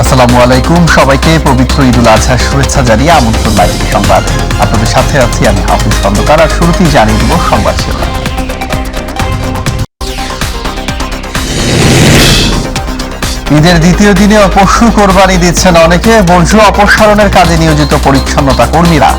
আসসালামু আলাইকুম, সবাইকে পবিত্র ঈদুল আজহার শুভেচ্ছা জানিয়ে আমন্ত্রণ লাইভ সংবাদ। আপনাদের সাথে আছি আমি হাফিজ খন্দকার। আর শুরুতেই জানিয়ে দেব সংবাদ শিরোনাম। ঈদের দ্বিতীয় দিনে পশু কোরবানি দিচ্ছেন অনেকে, বর্জ্য অপসারণের কাজে নিয়োজিত পরিচ্ছন্নতা কর্মীরা।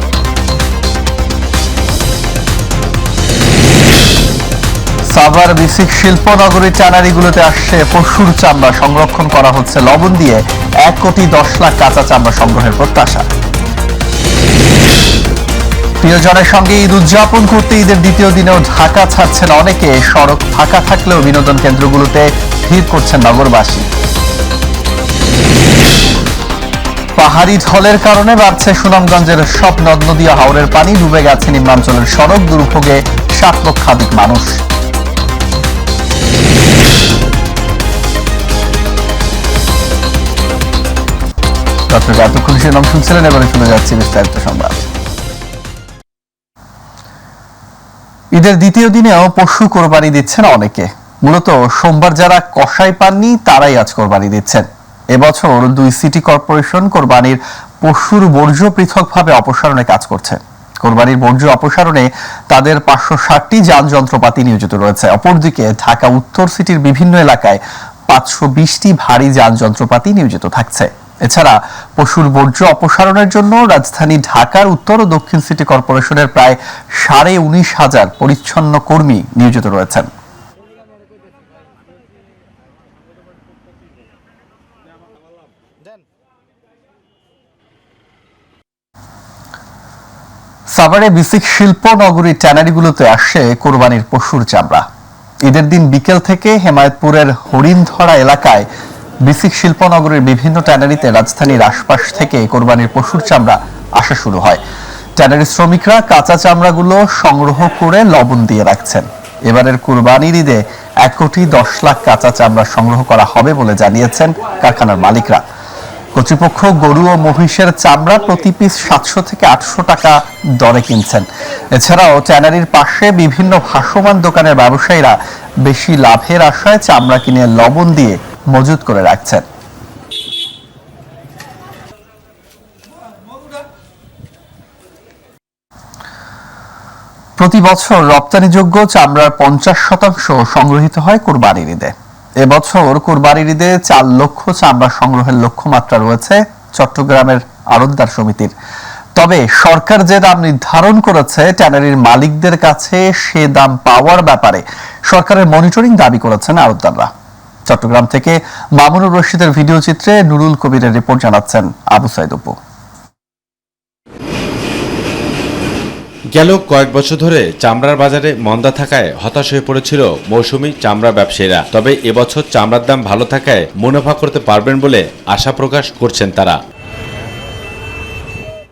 সাভার বিসিক শিল্পনগরীর ট্যানারিগুলোতে আসছে পশুর চামড়া, সংরক্ষণ করা হচ্ছে লবণ দিয়ে। 1,10,00,000 কাঁচা চামড়া সংগ্রহের প্রত্যাশা। প্রিয়জনের সঙ্গে ঈদ উদযাপন করতে ঈদের দ্বিতীয় দিনেও ঢাকা ছাড়ছেন অনেকে। সড়ক ফাঁকা থাকলেও বিনোদন কেন্দ্রগুলোতে ভিড় করছেন নগরবাসী। পাহাড়ি ঢলের কারণে বাড়ছে সুনামগঞ্জের সব নদ নদী ও হাওরের পানি, ডুবে গেছে নিম্নাঞ্চলের সড়ক, দুর্ভোগে 7 লক্ষাধিক মানুষ। দর্শক, এতক্ষণ শিরোনাম শুনছিলেন, এবারে শুনে যাচ্ছি বিস্তারিত সংবাদ। ঈদের দ্বিতীয় দিনেও পশু কোরবানি দিচ্ছেন অনেকে। মূলত সোমবার যারা কষাই পাননি তারাই আজ কোরবানি দিচ্ছেন। এবছর 2 সিটি কর্পোরেশন কোরবানির পশুর বর্জ্য পৃথকভাবে অপসারণে কাজ করছে। কোরবানির বর্জ্য অপসারণে তাদের 560টি যান যন্ত্রপাতি নিয়োজিত রয়েছে। অপরদিকে ঢাকা উত্তর সিটির বিভিন্ন এলাকায় 520টি ভারী যান যন্ত্রপাতি নিয়োজিত থাকছে। এছাড়া পশুর বর্জ্য অপসারণের জন্য রাজধানী ঢাকার উত্তর ও দক্ষিণ সিটি কর্পোরেশনের প্রায় 19,500 পরিচ্ছন্ন কর্মী নিয়োজিত রয়েছেন। সাভারে বিসিক শিল্পনগরীর ট্যানারিগুলোতে আসছে কোরবানির পশুর চামড়া। ঈদের দিন বিকেল থেকে হেমায়েতপুরের হরিণধরা এলাকায় বিসিক শিল্পনগরীর বিভিন্ন ট্যানারিতে রাজধানীর আশপাশ থেকে কোরবানির পশুর চামড়া আসা শুরু হয়। ট্যানারি শ্রমিকরা কাঁচা চামড়াগুলো সংগ্রহ করে লবণ দিয়ে রাখছেন। এবারের কোরবানির ঈদে 1,10,00,000 কাঁচা চামড়া সংগ্রহ করা হবে বলে জানিয়েছেন কারখানার মালিকরা। কর্তৃপক্ষ গরু ও মহিষের চামড়া প্রতি পিস 700 থেকে 800 টাকা দরে কিনছেন। এছাড়াও ট্যানারির পাশে বিভিন্ন ভাসমান দোকানের ব্যবসায়ীরা বেশি লাভের আশায় চামড়া কিনে লবণ দিয়ে মজুত করে রাখছেন। প্রতি বছর রপ্তানিযোগ্য চামড়ার 50% সংগ্রহিত হয় কোরবানির ঈদে। এবছর কোরবানির ঈদে 4 লক্ষ চামড়া সংগ্রহের লক্ষ্যমাত্রা রয়েছে চট্টগ্রামের আড়তদার সমিতির। তবে সরকার যে দাম নির্ধারণ করেছে ট্যানারির মালিকদের কাছে সে দাম পাওয়ার ব্যাপারে সরকারের মনিটরিং দাবি করেছেন আড়তদাররা। চট্টগ্রাম থেকে মামুনুর রশিদের ভিডিও চিত্রে নুরুল কবিরের রিপোর্ট, জানাচ্ছেন আবু সাইদ অপু। গেল কয়েক বছর ধরে চামড়ার বাজারে মন্দা থাকায় হতাশ হয়ে পড়েছিল মৌসুমী চামড়া ব্যবসায়ীরা। তবে এবছর চামড়ার দাম ভালো থাকায় মুনাফা করতে পারবেন বলে আশা প্রকাশ করছেন তারা।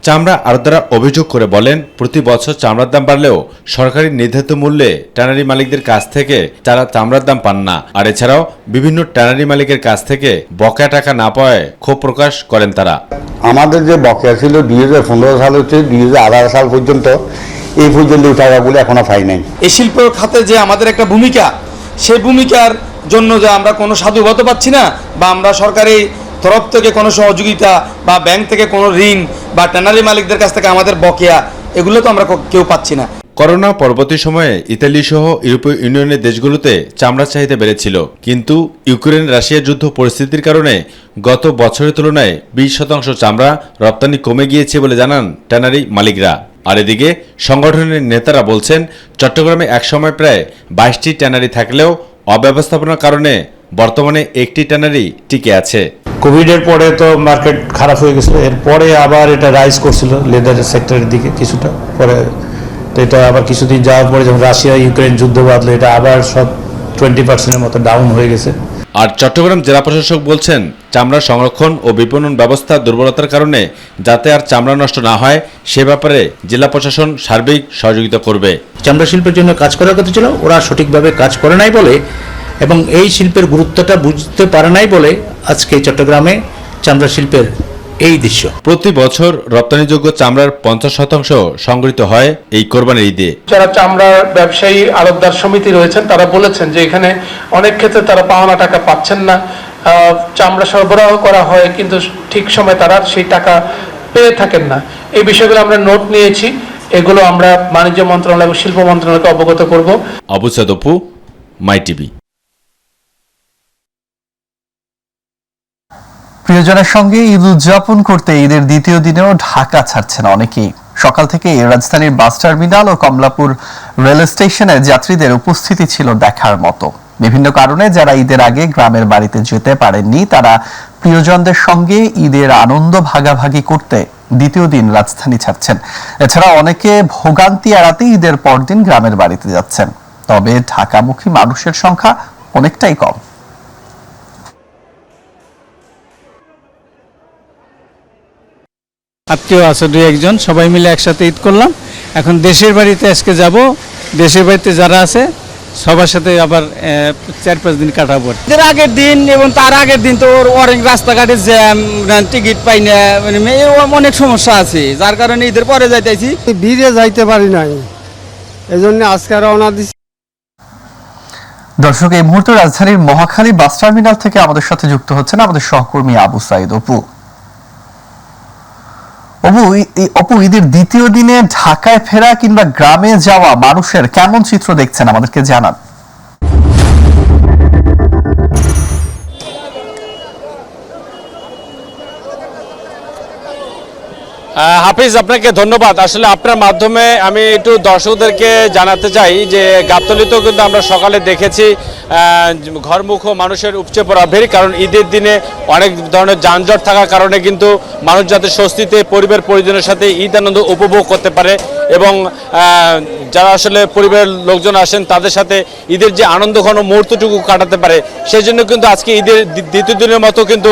চামড়া আড়তদাররা অভিযোগ করে বলেন, প্রতি বছর চামড়ার দাম বাড়লেও সরকারি নির্ধারিত মূল্যে ট্যানারি মালিকদের কাছ থেকে তারা চামড়ার দাম পান না। আর এছাড়াও বিভিন্ন ট্যানারি মালিকের কাছ থেকে বকেয়া টাকা না পাওয়ায় ক্ষোভ প্রকাশ করেন তারা। আমাদের যে বকেয়া ছিল 2015 সাল হচ্ছে 2018 সাল পর্যন্ত, এই পর্যন্ত এই টাকাগুলো এখনো পাই নাই। এই শিল্প খাতে যে আমাদের একটা ভূমিকা, সেই ভূমিকার জন্য যে আমরা কোনো সাধুবাদ পাচ্ছি না, বা আমরা সরকারি তরফ থেকে কোনো সহযোগিতা বা ব্যাংক থেকে কোনো ঋণ বা ট্যানারি মালিকদের কাছ থেকে আমাদের বকেয়া, এগুলো তো আমরা কেউ পাচ্ছি না। করোনা পরবর্তী সময়ে ইতালি সহ ইউরোপীয় ইউনিয়নের দেশগুলোতে চামড়ার চাহিদা বেড়েছিল, কিন্তু ইউক্রেন রাশিয়া যুদ্ধ পরিস্থিতির কারণে গত বছরের তুলনায় 20% চামড়া রপ্তানি কমে গিয়েছে বলে জানান ট্যানারি মালিকরা। আর এদিকে সংগঠনের নেতারা বলছেন, চট্টগ্রামে একসময় প্রায় 22টি ট্যানারি থাকলেও অব্যবস্থাপনার কারণে বর্তমানে একটি ট্যানারি টিকে আছে। কোভিডের পরে তো মার্কেট খারাপ হয়ে গেছিল, এরপরে আবার এটা রাইজ করছিল লেদার সেক্টরের দিকে কিছুটা, পরে তো এটা আবার কিছুদিন যাওয়ার পরে যখন রাশিয়া ইউক্রেন যুদ্ধ বাঁধলো, এটা আবার সব 20%-এর মতো ডাউন হয়ে গেছে। আর চট্টগ্রাম জেলা প্রশাসক বলছেন, চামড়া সংরক্ষণ ও বিপণন ব্যবস্থা দুর্বলতার কারণে যাতে আর চামড়া নষ্ট না হয় সে ব্যাপারে জেলা প্রশাসন সার্বিক সহযোগিতা করবে। চামড়া শিল্পের জন্য কাজ করার কথা ছিল, ওরা সঠিকভাবে কাজ করে নাই বলে এবং এই শিল্পের গুরুত্বটা বুঝতে পারে নাই বলে আজকে চট্টগ্রামে চামড়া শিল্পের এই দৃশ্য। প্রতি বছর রপ্তানিযোগ্য চামড়ার 50% সংগৃহীত হয় এই কোরবানির ঈদে। যারা চামড়ার ব্যবসায়ী আড়তদার সমিতি রয়েছেন তারা বলেছেন যে এখানে অনেক ক্ষেত্রে তারা পাওনা টাকা পাচ্ছেন না, চামড়া সরবরাহ করা হয়, কিন্তু ঠিক সময় তারা সেই টাকা পেয়ে থাকেন না। এই বিষয়গুলো আমরা নোট নিয়েছি, এগুলো আমরা বাণিজ্য মন্ত্রণালয় এবং শিল্প মন্ত্রণালয়কে অবগত করব। আবু সাদ অপু, মাই টিভি। প্রিয়জনের সঙ্গে ঈদ উদযাপন করতে ঈদের দ্বিতীয় দিনেও ঢাকা ছাড়ছেন অনেকেই। সকাল থেকে রাজধানীর বাস টার্মিনাল ও কমলাপুর রেল স্টেশনে যাত্রীদের উপস্থিতি ছিল দেখার মতো। বিভিন্ন কারণে যারা ঈদের আগে গ্রামের বাড়িতে যেতে পারেননি, তারা প্রিয়জনদের সঙ্গে ঈদের আনন্দ ভাগাভাগি করতে দ্বিতীয় দিন রাজধানী ছাড়ছেন। এছাড়া অনেকে ভোগান্তি এড়াতে ঈদের পরদিন গ্রামের বাড়িতে যাচ্ছেন। তবে ঢাকামুখী মানুষের সংখ্যা অনেকটাই কম। আত্মীয় আছে 2-1 সবাই মিলে একসাথে ঈদ করলাম। এখন দেশের বাড়িতে আজকে যাব। দেশের বাড়িতে যারা আছে সবার সাথে আবার 4-5 দিন কাটাবো। এর আগের দিন এবং তার আগের দিন তো অনেক রাস্তাঘাটে জ্যাম, টিকিট পাই না, মানে অনেক সমস্যা আছে, যার কারণে ঈদের পরে যাইতেছি। ভিড়ে যাইতে পারি নাই, এজন্য আজকে রওনা দিছি। দর্শক, এই মুহূর্তে রাজধানীর মহাখালী বাস টার্মিনাল থেকে আমাদের সাথে যুক্ত হচ্ছেন আমাদের সহকর্মী আবু সাইদ অপু। অপু, ঈদের দ্বিতীয় দিনে ঢাকায় ফেরা কিংবা গ্রামে যাওয়া মানুষের কেমন চিত্র দেখছেন, আমাদেরকে জানান। হাফিজ, আপনাকে ধন্যবাদ। আসলে আপনার মাধ্যমে আমি একটু দর্শকদেরকে জানাতে চাই যে গাবতলীতেও কিন্তু আমরা সকালে দেখেছি ঘরমুখ মানুষের উপচে পড়া ভিড়, কারণ ঈদের দিনে অনেক ধরনের যানজট থাকার কারণে কিন্তু মানুষ যাতে স্বস্তিতে পরিবার পরিজনের সাথে ঈদ আনন্দ উপভোগ করতে পারে এবং যারা আসলে পরিবারের লোকজন আসেন তাদের সাথে ঈদের যে আনন্দ ঘন মুহূর্তটুকু কাটাতে পারে, সেই জন্য কিন্তু আজকে ঈদের দ্বিতীয় দিনের মতো কিন্তু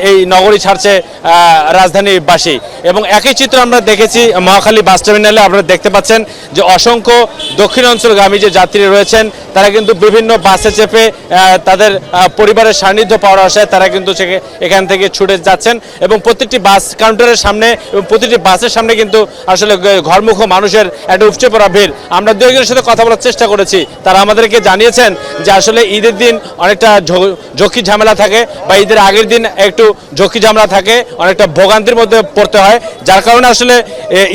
এই নগরী ছাড়ছে রাজধানীবাসী। এবং একই চিত্র আমরা দেখেছি মহাখালী বাস টার্মিনালে। আপনারা দেখতে পাচ্ছেন যে অসংখ্য দক্ষিণ অঞ্চলগামী যে যাত্রী রয়েছেন তারা কিন্তু বিভিন্ন বাসে চেপে তাদের পরিবারের সান্নিধ্য পাওয়ার আশায় তারা কিন্তু এখান থেকে ছুটে যাচ্ছেন এবং প্রত্যেকটি বাস কাউন্টারের সামনে এবং প্রতিটি বাসের সামনে কিন্তু আসলে ঘরমুখ মানুষের একটা উপচে পড়া ভিড়। আমরা 2-1 সাথে কথা বলার চেষ্টা করেছি, তারা আমাদেরকে জানিয়েছেন যে আসলে ঈদের দিন অনেকটা ঝক্কি ঝামেলা থাকে বা ঈদের আগের দিন একটু ঝক্কি ঝামেলা থাকে, অনেকটা ভোগান্তির মধ্যে পড়তে হয়, যার কারণে আসলে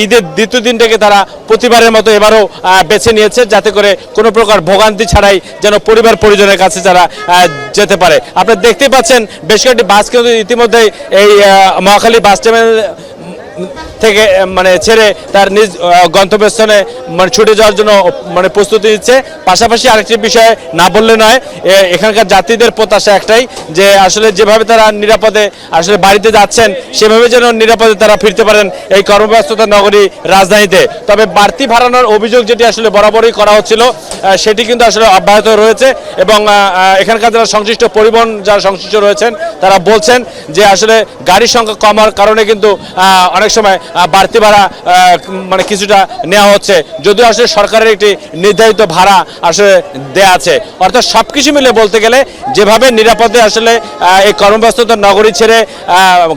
ঈদের দ্বিতীয় দিনটাকে তারা প্রতিবারের মতো এবারও বেছে নিয়েছে, যাতে করে কোনো প্রকার ভোগান্তি ছাড়াই যেন পরিবার পরিজনের কাছে যারা যেতে পারে। আপনারা দেখতেই পাচ্ছেন বেশ কয়েকটি বাস কিন্তু ইতিমধ্যেই এই মহাখালী বাস টার্মিনাল থেকে ছেড়ে তার নিজ গন্তব্যস্থানে ছুটে যাওয়ার জন্য প্রস্তুতি নিচ্ছে। পাশাপাশি আরেকটি বিষয় না বললে নয়, এখানকার যাত্রীদের প্রত্যাশা একটাই যে আসলে যেভাবে তারা নিরাপদে আসলে বাড়িতে যাচ্ছেন সেভাবে যেন নিরাপদে তারা ফিরতে পারেন এই কর্মব্যস্ততা নগরী রাজধানীতে। তবে বাড়তি ভাড়ানোর অভিযোগ যেটি আসলে বরাবরই করা হচ্ছিল সেটি কিন্তু আসলে অব্যাহত রয়েছে এবং এখানকার যারা সংশ্লিষ্ট পরিবহন যারা সংশ্লিষ্ট রয়েছেন তারা বলছেন যে আসলে গাড়ির সংখ্যা কমার কারণে কিন্তু অনেক সময় বাড়তি ভাড়া কিছুটা নেওয়া হচ্ছে, যদিও আসলে সরকারের একটি নির্ধারিত ভাড়া আসলে দেয়া আছে। অর্থাৎ সবকিছু মিলে বলতে গেলে যেভাবে নিরাপদে আসলে এই কর্মব্যস্ততা নগরী ছেড়ে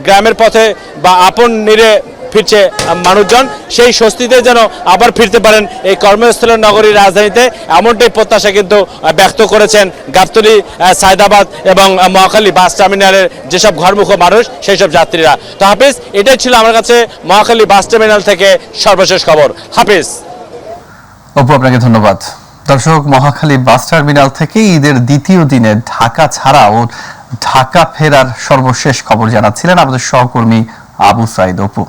গ্রামের পথে বা আপন নিরে ফিরছে মানুষজন, সেই স্বস্তিতে যেন আবার ফিরতে পারেন এই কর্মস্থলের নগরী রাজধানীতে, এমনটাই প্রত্যাশা কিন্তু ব্যক্ত করেছেন গাবতলী, সায়দাবাদ এবং মহাখালী বাস টার্মিনালের যেসব ঘরমুখ মানুষ সেই সব যাত্রীরা। তো হাফিজ, এটাই ছিল আমার কাছে মহাখালী বাস টার্মিনাল থেকে সর্বশেষ খবর। হাফিজ। অপু, আপনাকে ধন্যবাদ। দর্শক, মহাখালী বাস টার্মিনাল থেকে ঈদের দ্বিতীয় দিনে ঢাকা ছাড়াও ঢাকা ফেরার সর্বশেষ খবর জানাচ্ছিলেন আমাদের সহকর্মী আবু সাইদ অপু।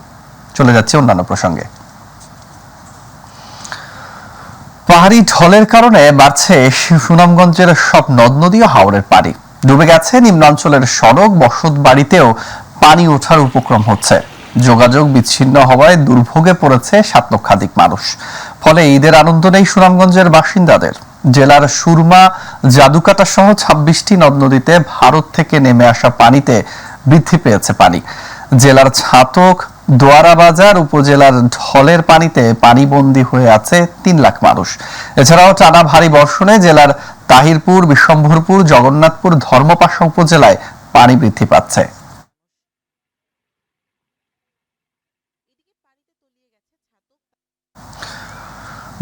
চলে যাচ্ছে অন্যান্য প্রসঙ্গে। পাহাড়ি ঢলের কারণে বাড়ছে সুনামগঞ্জের সব নদ নদী ও হাওরের পানি। ডুবে গেছে নিম্নাঞ্চলের সড়ক, বসত বাড়িতেও পানি ওঠার উপক্রম হচ্ছে। যোগাযোগ বিচ্ছিন্ন হওয়ায় দুর্ভোগে পড়েছে 7 লক্ষাধিক মানুষ। ফলে ঈদের আনন্দ নেই সুনামগঞ্জের বাসিন্দাদের। জেলার সুরমা, জাদুকাটা সহ 26টি নদ নদীতে ভারত থেকে নেমে আসা পানিতে বৃদ্ধি পেয়েছে পানি। জেলার ছাতক, দোয়ারা বাজার উপজেলার ঢলের পানিতে পানিবন্দী হয়ে আছে 3 লাখ মানুষ। এছাড়াও টানা ভারী বর্ষণে জেলার তাহিরপুর, বিশ্বম্ভরপুর, জগন্নাথপুর, ধর্মপাশা উপজেলায় পানি বৃদ্ধি পাচ্ছে।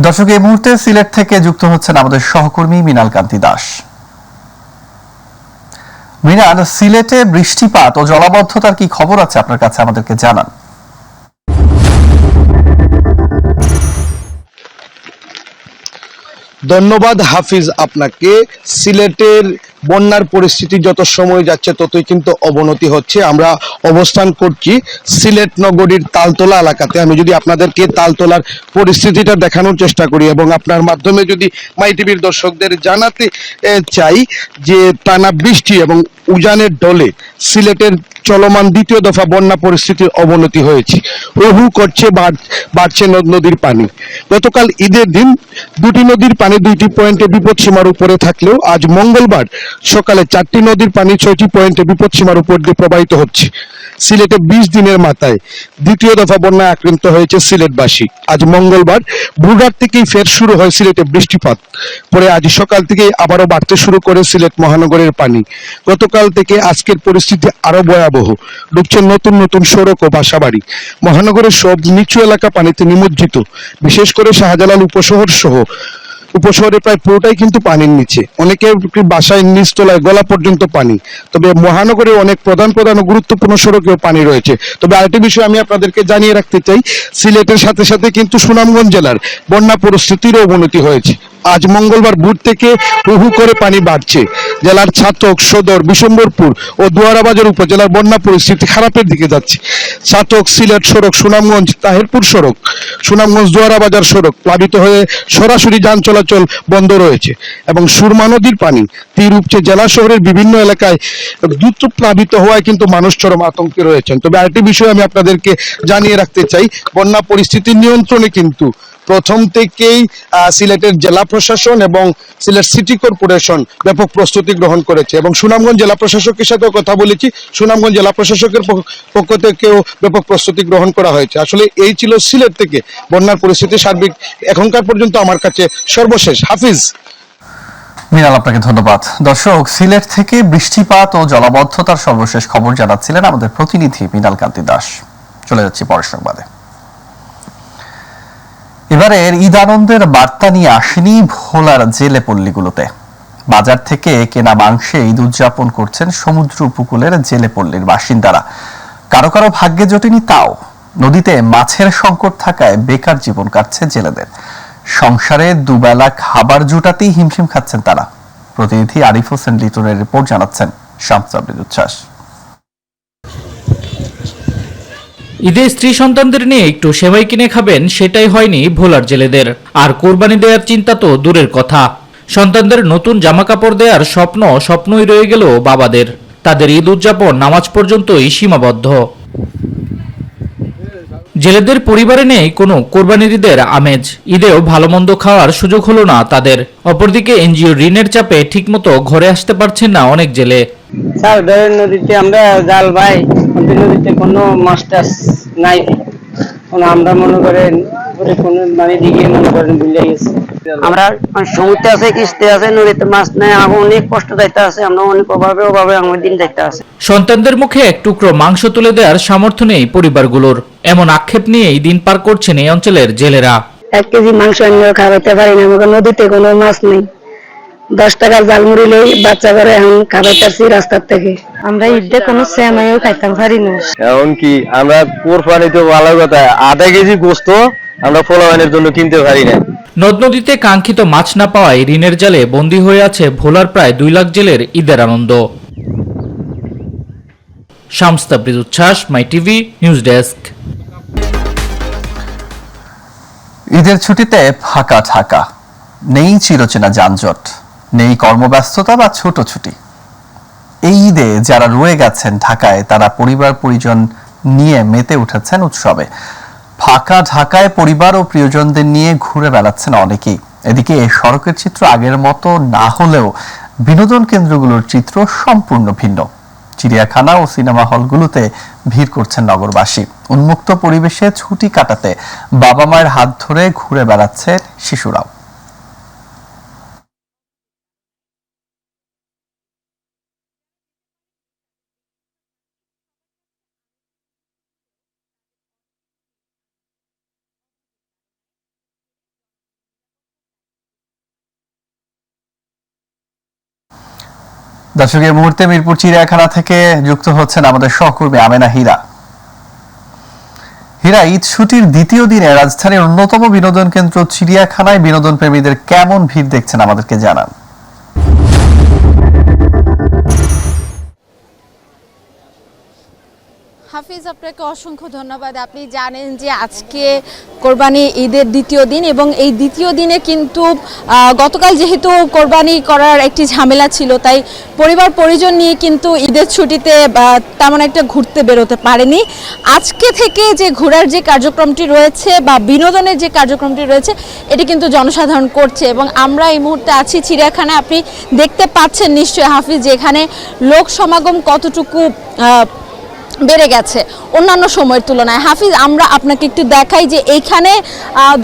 দর্শক, এই মুহূর্তে সিলেট থেকে যুক্ত হচ্ছেন আমাদের সহকর্মী মিনাল কান্তি দাস। মিনাল, সিলেটে বৃষ্টিপাত ও জলাবদ্ধতার কি খবর আছে আপনার কাছে, আমাদেরকে জানান। ধন্যবাদ হাফিজ আপনাকে। সিলেটের বন্যার পরিস্থিতি যত সময় যাচ্ছে ততই কিন্তু অবনতি হচ্ছে। আমরা অবস্থান করছি সিলেট নগরীর তালতলা এলাকাতে। আমি যদি আপনাদেরকে তালতলার পরিস্থিতিটা দেখানোর চেষ্টা করি এবং আপনার মাধ্যমে যদি মাই টিভির দর্শকদের জানাতে চাই যে টানা বৃষ্টি এবং উজানের ডলে সিলেটের চলমান দ্বিতীয় দফা বন্যা পরিস্থিতির অবনতি হয়েছে। হু করছে বাড়ছে নদীর পানি। গতকাল ঈদের দিন দুটি নদীর পানি দুইটি পয়েন্টে বিপদসীমার উপরে থাকলেও আজ মঙ্গলবার সকালে 4টি নদীর পানি 6টি পয়েন্টে বিপদসীমার উপর দিয়ে প্রবাহিত হচ্ছে। সিলেটে 20 দিনের মাথায় দ্বিতীয় দফা বন্যায় আক্রান্ত হয়েছে সিলেটবাসী। আজ মঙ্গলবার ভোররাত থেকেই ফের শুরু হয় সিলেটে বৃষ্টিপাত, পরে আজ সকাল থেকেই আবারও বাড়তে শুরু করে সিলেট মহানগরের পানি। গতকাল থেকে আজকের পরিস্থিতি আরো ভয়াবহ। ডুবছে নতুন নতুন সড়ক ও বাসাবাড়ি। মহানগরের সব নিচু এলাকা পানিতে নিমজ্জিত, বিশেষ করে শাহজালাল উপশহরে প্রায় পুরোটাই কিন্তু পানির নিচে। অনেকের বাসায় নিচতলায় গলা পর্যন্ত পানি। তবে মহানগরে অনেক প্রধান ও গুরুত্বপূর্ণ সড়কেও পানি রয়েছে। তবে আরেকটি বিষয় আমি আপনাদেরকে জানিয়ে রাখতে চাই, সিলেটের সাথে সাথে কিন্তু সুনামগঞ্জ জেলার বন্যা পরিস্থিতিরও অবনতি হয়েছে। আজ মঙ্গলবার ভোর থেকে হু করে পানি বাড়ছে। জেলার ছাতক, সদর, বিশম্বরপুর ও দুয়ারাবাজার উপজেলার বন্যা পরিস্থিতি খারাপের দিকে যাচ্ছে। ছাতক সিলেট সড়ক, সুনামগঞ্জ তাহিরপুর সড়ক, সুনামগঞ্জ দুয়ারাবাজার সড়ক প্লাবিত হয়ে সরাসরি যান চলাচল বন্ধ রয়েছে এবং সুরমা নদীর পানি তীর উপচে জেলা শহরের বিভিন্ন এলাকায় দ্রুত প্লাবিত হওয়ায় কিন্তু মানুষ চরম আতঙ্কে রয়েছেন। তবে আরেকটি বিষয় আমি আপনাদেরকে জানিয়ে রাখতে চাই, বন্যা পরিস্থিতি নিয়ন্ত্রণে কিন্তু প্রথম থেকেই সিলেটের জেলা প্রশাসন এবং সিলেট সিটি কর্পোরেশন ব্যাপক প্রস্তুতি গ্রহণ করেছে এবং সুনামগঞ্জ জেলা প্রশাসকের সাথেও কথা বলেছি। সুনামগঞ্জ জেলা প্রশাসকের পক্ষ থেকেও ব্যাপক প্রস্তুতি গ্রহণ করা হয়েছে। আসলে এই ছিল সিলেট থেকে বন্যার পরিস্থিতি সার্বিক এখনকার পর্যন্ত আমার কাছে সর্বশেষ। হাফিজ। মিনাল, আপনাকে ধন্যবাদ। দর্শক, সিলেট থেকে বৃষ্টিপাত ও জলাবদ্ধতার সর্বশেষ খবর জানাচ্ছিলেন আমাদের প্রতিনিধি মিনাল কান্তি দাস। চলে যাচ্ছি পরের সংবাদে। এবারের ঈদ আনন্দের বার্তা নিয়ে আসেনি ভোলার জেলে পল্লীগুলোতে। বাজার থেকে কেনা মাংসে ঈদ উদযাপন করছেন সমুদ্র উপকূলের জেলে পল্লীর বাসিন্দারা। কারো কারো ভাগ্যে জোটেনি তাও। নদীতে মাছের সংকট থাকায় বেকার জীবন কাটছে জেলেদের। সংসারে দুবেলা খাবার জোটাতেই হিমশিম খাচ্ছেন তারা। প্রতিনিধি আরিফ হোসেন লিটনের রিপোর্ট জানাচ্ছেন শামস আব্দুল উচ্ছ্বাস। ঈদে স্ত্রী সন্তানদের নিয়ে একটু সেমাই কিনে খাবেন, সেটাই হয়নি ভোলার জেলেদের। আর কোরবানি দেওয়ার চিন্তা তো দূরের কথা, সন্তানদের নতুন জামা কাপড় দেওয়ার স্বপ্নই রয়ে গেল বাবাদের। তাদের ঈদ উদযাপন নামাজ পর্যন্তই সীমাবদ্ধ। জেলেদের পরিবারে নেই কোনো কোরবানির ঈদের আমেজ। ঈদেও ভালো মন্দ খাওয়ার সুযোগ হলো না তাদের। অপরদিকে এনজিও ঋণের চাপে ঠিকমতো ঘরে আসতে পারছেন না অনেক জেলে। নদীতে আমরা জাল ভাই, নদীতে কোনো মাছ টাছ নাই। আমরা মনে করেন মানে দিকে মনে করেন ভুলে গেছি। আমরা সমুদ্রে আছে, কিস্তি আছে, নদীতে মাছ নেই। অনেক কষ্ট যাইতে আছে, আমরা অনেক অভাবে আমার দিন যাইতে আছে। সন্তানদের মুখে এক টুকরো মাংস তুলে দেওয়ার সামর্থ্য নেই পরিবারগুলোর, এমন আক্ষেপ নিয়েই দিন পার করছেন এই অঞ্চলের জেলেরা। 1 কেজি মাংস আনিয়ে খাওয়াইতে পারি না, আমাকে নদীতে কোনো মাছ নেই। 10 টাকার জাল মুড়িলেই বাচ্চা করে এখন খাওয়াইতেছি রাস্তার থেকে। আমরা ঈদে কোনো সেমাইও খাইতাম পারি না। এখন কি আমরা কোরবানি তো ভালো কথা, 1/2 কেজি গোস্ত আমরা ফলাবানের জন্য কিনতে পারি না। নদ নদীতে কাঙ্ক্ষিত মাছ না পাওয়ায় ঋণের জালে বন্দী হয়ে আছে ভোলার প্রায় 2 লাখ জেলের ঈদের আনন্দ। শামস আব্দুল উচ্ছ্বাস, মাই টিভি নিউজ ডেস্ক। ঈদের ছুটিতে ফাঁকা ঢাকা, নেই চিরচেনা যানজট, নেই কর্মব্যস্ততা বা ছোট ছুটি। এই ঈদে যারা রয়ে গেছেন ঢাকায়, তারা পরিবার পরিজন নিয়ে মেতে উঠেছেন উৎসবে। ফাঁকা ঢাকায় পরিবার ও প্রিয়জনদের নিয়ে ঘুরে বেড়াচ্ছেন অনেকেই। এদিকে সড়কের চিত্র আগের মতো না হলেও বিনোদন কেন্দ্রগুলোর চিত্র সম্পূর্ণ ভিন্ন। চিড়িয়াখানা ও সিনেমা হলগুলোতে ভিড় করছেন নগরবাসী। উন্মুক্ত পরিবেশে ছুটি কাটাতে বাবা মায়ের হাত ধরে ঘুরে বেড়াচ্ছে শিশুরাও। দর্শক, এই মুহূর্তে মিরপুর চিড়িয়াখানা থেকে যুক্ত হচ্ছেন আমাদের সহকর্মী আমেনা হীরা। হীরা, ঈদ ছুটির দ্বিতীয় দিনে রাজধানীর অন্যতম বিনোদন কেন্দ্র চিড়িয়াখানায় বিনোদন প্রেমীদের কেমন ভিড় দেখছেন আমাদেরকে জানান। হাফিজ, আপনাকে অসংখ্য ধন্যবাদ। আপনি জানেন যে আজকে কোরবানি ঈদের দ্বিতীয় দিন এবং এই দ্বিতীয় দিনে কিন্তু গতকাল যেহেতু কোরবানি করার একটি ঝামেলা ছিল, তাই পরিবার পরিজন নিয়ে কিন্তু ঈদের ছুটিতে তেমন একটা ঘুরতে বেরোতে পারেনি। আজকে থেকে যে ঘোরার যে কার্যক্রমটি রয়েছে বা বিনোদনের যে কার্যক্রমটি রয়েছে, এটি কিন্তু জনসাধারণ করছে এবং আমরা এই মুহূর্তে আছি চিড়িয়াখানায়। আপনি দেখতে পাচ্ছেন নিশ্চয়ই হাফিজ, যেখানে লোক সমাগম কতটুকু বেড়ে গেছে অন্যান্য সময়ের তুলনায়। হাফিজ, আমরা আপনাকে একটু দেখাই যে এইখানে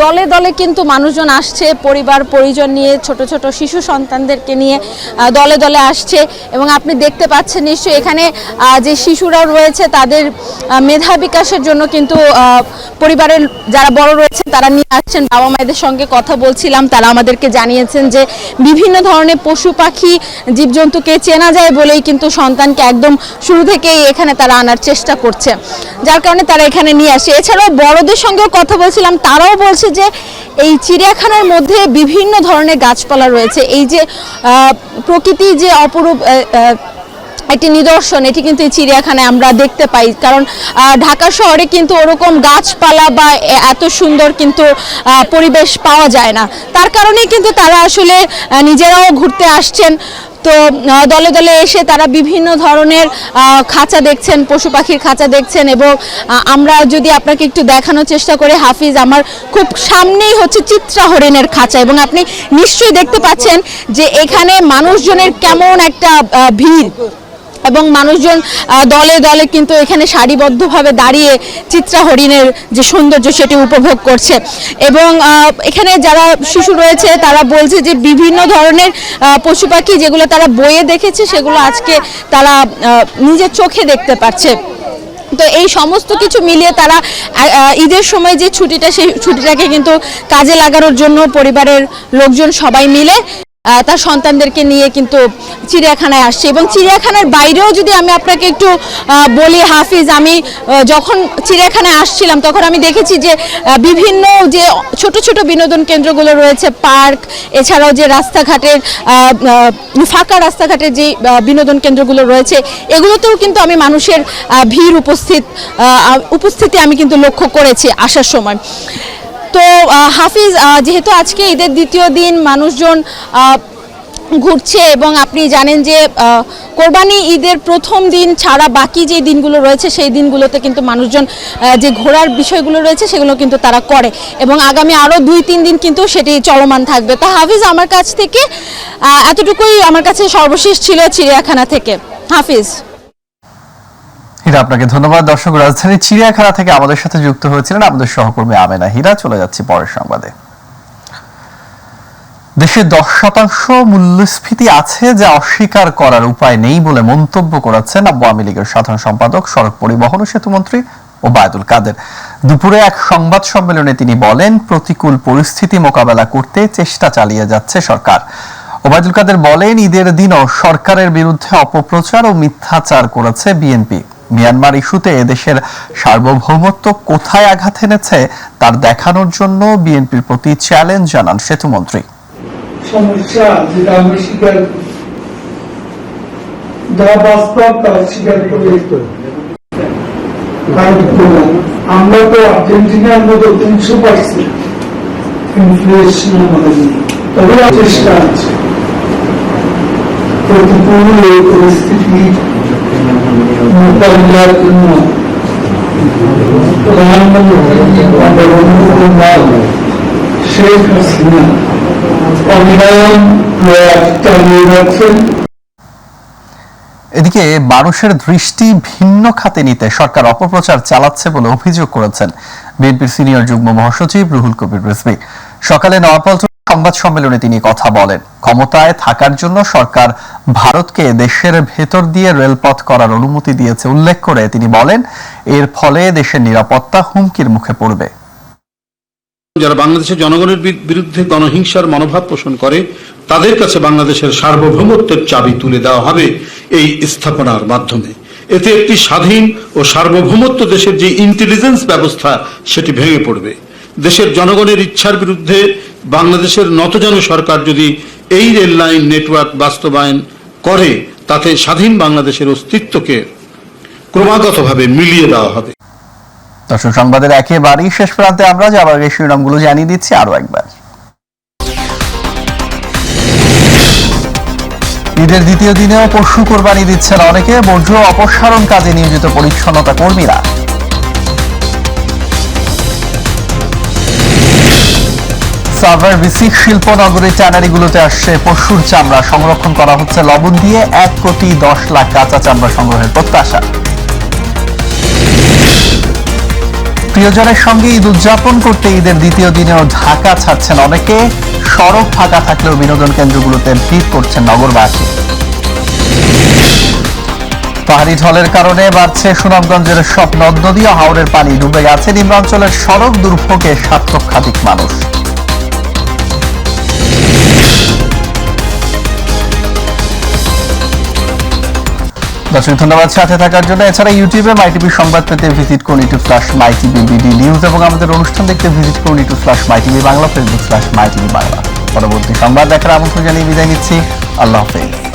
দলে দলে কিন্তু মানুষজন আসছে, পরিবার পরিজন নিয়ে, ছোট ছোট শিশু সন্তানদেরকে নিয়ে দলে দলে আসছে এবং আপনি দেখতে পাচ্ছেন নিশ্চয়ই এখানে যে শিশুরাও রয়েছে তাদের মেধা বিকাশের জন্য কিন্তু পরিবারের যারা বড় রয়েছে তারা নিয়ে আসছেন। বাবা মায়েদের সঙ্গে কথা বলছিলাম, তারা আমাদেরকে জানিয়েছেন যে বিভিন্ন ধরনের পশু পাখি জীবজন্তুকে চেনা যায় বলেই কিন্তু সন্তানকে একদম শুরু থেকেই এখানে তারা আনার চেষ্টা করছে, যার কারণে তারা এখানে নিয়ে আসে। এছাড়াও বড়দের সঙ্গেও কথা বলছিলাম, তারাও বলছে যে এই চিড়িয়াখানার মধ্যে বিভিন্ন ধরনের গাছপালা রয়েছে। এই যে প্রকৃতির যে অপরূপ একটি নিদর্শন, এটি কিন্তু এই চিড়িয়াখানায় আমরা দেখতে পাই। কারণ ঢাকা শহরে কিন্তু ওরকম গাছপালা বা এত সুন্দর কিন্তু পরিবেশ পাওয়া যায় না। তার কারণেই কিন্তু তারা আসলে নিজেরাও ঘুরতে আসছেন। তো দলে দলে এসে তারা বিভিন্ন ধরনের খাঁচা দেখছেন, পশু পাখির খাঁচা দেখছেন এবং আমরা যদি আপনাকে একটু দেখানোর চেষ্টা করি হাফিজ, আমার খুব সামনেই হচ্ছে চিত্রা হরিণের খাঁচা এবং আপনি নিশ্চয়ই দেখতে পাচ্ছেন যে এখানে মানুষজনের কেমন একটা ভিড় এবং মানুষজন দলে দলে কিন্তু এখানে সারিবদ্ধভাবে দাঁড়িয়ে চিত্রা হরিণের যে সৌন্দর্য সেটি উপভোগ করছে এবং এখানে যারা শিশু রয়েছে তারা বলছে যে বিভিন্ন ধরনের পশু পাখি যেগুলো তারা বইয়ে দেখেছে সেগুলো আজকে তারা নিজের চোখে দেখতে পাচ্ছে। তো এই সমস্ত কিছু মিলিয়ে তারা ঈদের সময় যে ছুটিটা, সেই ছুটিটাকে কিন্তু কাজে লাগানোর জন্য পরিবারের লোকজন সবাই মিলে তার সন্তানদেরকে নিয়ে কিন্তু চিড়িয়াখানায় আসছে। এবং চিড়িয়াখানার বাইরেও যদি আমি আপনাকে একটু বলি হাফিজ, আমি যখন চিড়িয়াখানায় আসছিলাম তখন আমি দেখেছি যে বিভিন্ন যে ছোট ছোট বিনোদন কেন্দ্রগুলো রয়েছে, পার্ক, এছাড়াও যে রাস্তাঘাটের ফাঁকা রাস্তাঘাটের যে বিনোদন কেন্দ্রগুলো রয়েছে, এগুলোতেও কিন্তু আমি মানুষের ভিড় উপস্থিতি আমি কিন্তু লক্ষ্য করেছি আসার সময়। তো হাফিজ, যেহেতু আজকে ঈদের দ্বিতীয় দিন মানুষজন ঘুরছে এবং আপনি জানেন যে কোরবানি ঈদের প্রথম দিন ছাড়া বাকি যে দিনগুলো রয়েছে সেই দিনগুলোতে কিন্তু মানুষজন যে ঘোরার বিষয়গুলো রয়েছে সেগুলো কিন্তু তারা করে এবং আগামী আরও 2-3 দিন কিন্তু সেটি চলমান থাকবে। তা হাফিজ, আমার কাছ থেকে এতটুকুই আমার কাছে সর্বশেষ ছিল চিড়িয়াখানা থেকে। হাফিজ। হীরা, আপনাকে ধন্যবাদ। দর্শক, রাজধানীর চিড়িয়াখানা থেকে আমাদের সাথে যুক্ত হয়েছিলেন আমাদের সহকর্মী আমেনা হীরা। চলে যাচ্ছি পরের সংবাদে। দেশে 10% মূল্যস্ফীতি আছে যা অস্বীকার করার উপায় নেই বলে মন্তব্য করেছেন আওয়ামী লীগের সাধারণ সম্পাদক, সড়ক পরিবহন ও সেতুমন্ত্রী ওবায়দুল কাদের। দুপুরে এক সংবাদ সম্মেলনে তিনি বলেন, প্রতিকূল পরিস্থিতি মোকাবেলা করতে চেষ্টা চালিয়ে যাচ্ছে সরকার। ওবায়দুল কাদের বলেন, ঈদের দিনও সরকারের বিরুদ্ধে অপপ্রচার ও মিথ্যাচার করেছে বিএনপি। মিয়ানমার ইস্যুতে এদেশের সার্বভৌমত্ব কোথায় আঘাত এনেছে তার দেখানোর জন্য বিএনপির প্রতি চ্যালেঞ্জ জানান সেতুমন্ত্রী। সমস্যা যেটা আমরা স্বীকার যা বাস্তব তা স্বীকার করে আমরা তো আর্জেন্টিনার মতো 300% ইনফ্লেশন আমাদের, তবে চেষ্টা আছে প্রতিকূল এই পরিস্থিতি মোকাবিলার জন্য। প্রধানমন্ত্রী শেখ হাসিনা এদিকে মানুষের দৃষ্টি ভিন্ন খাতে নিতে সরকার অপপ্রচার চালাচ্ছে বলে অভিযোগ করেছেন বিএনপির সিনিয়র যুগ্ম মহাসচিব রুহুল কবির রিজভী। সকালে নয়াপল্টন সংবাদ সম্মেলনে তিনি কথা বলেন, ক্ষমতায় থাকার জন্য সরকার ভারতকে দেশের ভেতর দিয়ে রেলপথ করার অনুমতি দিয়েছে উল্লেখ করে তিনি বলেন, এর ফলে দেশের নিরাপত্তা হুমকির মুখে পড়বে। যারা বাংলাদেশের জনগণের বিরুদ্ধে গণহিংসার মনোভাব পোষণ করে তাদের কাছে বাংলাদেশের সার্বভৌমত্বের চাবি তুলে দেওয়া হবে এই স্থাপনার মাধ্যমে। এতে একটি স্বাধীন ও সার্বভৌমত্ব দেশের যে ইন্টেলিজেন্স ব্যবস্থা সেটি ভেঙে পড়বে। দেশের জনগণের ইচ্ছার বিরুদ্ধে বাংলাদেশের নতজানু সরকার যদি এই রেল লাইন নেটওয়ার্ক বাস্তবায়ন করে তাতে স্বাধীন বাংলাদেশের অস্তিত্বকে ক্রমাগতভাবে মিলিয়ে দেওয়া হবে। দর্শক, সংবাদের একেবারেই শেষ প্রান্তে আমরা যাবার আগে শিরোনামগুলো জানিয়ে দিচ্ছি আরো একবার। ঈদের দ্বিতীয় দিনেও পশু কোরবানি দিচ্ছেন অনেকে, বর্জ্য অপসারণ কাজে নিয়োজিত পরিচ্ছন্নতা কর্মীরা। সাভার বিসিক শিল্পনগরীর ট্যানারিগুলোতে আসছে পশুর চামড়া, সংরক্ষণ করা হচ্ছে লবণ দিয়ে। 1,10,00,000 কাঁচা চামড়া সংগ্রহের প্রত্যাশা। প্রিয়জনের সঙ্গে ঈদ উদযাপন করতে ঈদের দ্বিতীয় দিনেও ঢাকা ছাড়ছেন অনেকে, সড়ক ফাঁকা থাকলেও বিনোদন কেন্দ্রগুলোতে ভিড় করছেন নগরবাসী। পাহাড়ি ঢলের কারণে বাড়ছে সুনামগঞ্জের সব নদ নদী ও হাওরের পানি, ডুবে গেছে নিম্নাঞ্চলের সড়ক, দুর্ভোগে 7 লক্ষাধিক মানুষ। দর্শক, ধন্যবাদ সাথে থাকার জন্য। এছাড়া ইউটিউবে মাইটিভি সংবাদ পেতে ভিজিট করুন youtube/mytvbd নিউজ এবং আমাদের অনুষ্ঠান দেখতে ভিজিট করুন youtube/mytvবাংলা, facebook/mytvবাংলা। পরবর্তী সংবাদ দেখার আমন্ত্রণ জানিয়ে বিদায় নিচ্ছি। আল্লাহ হাফেজ।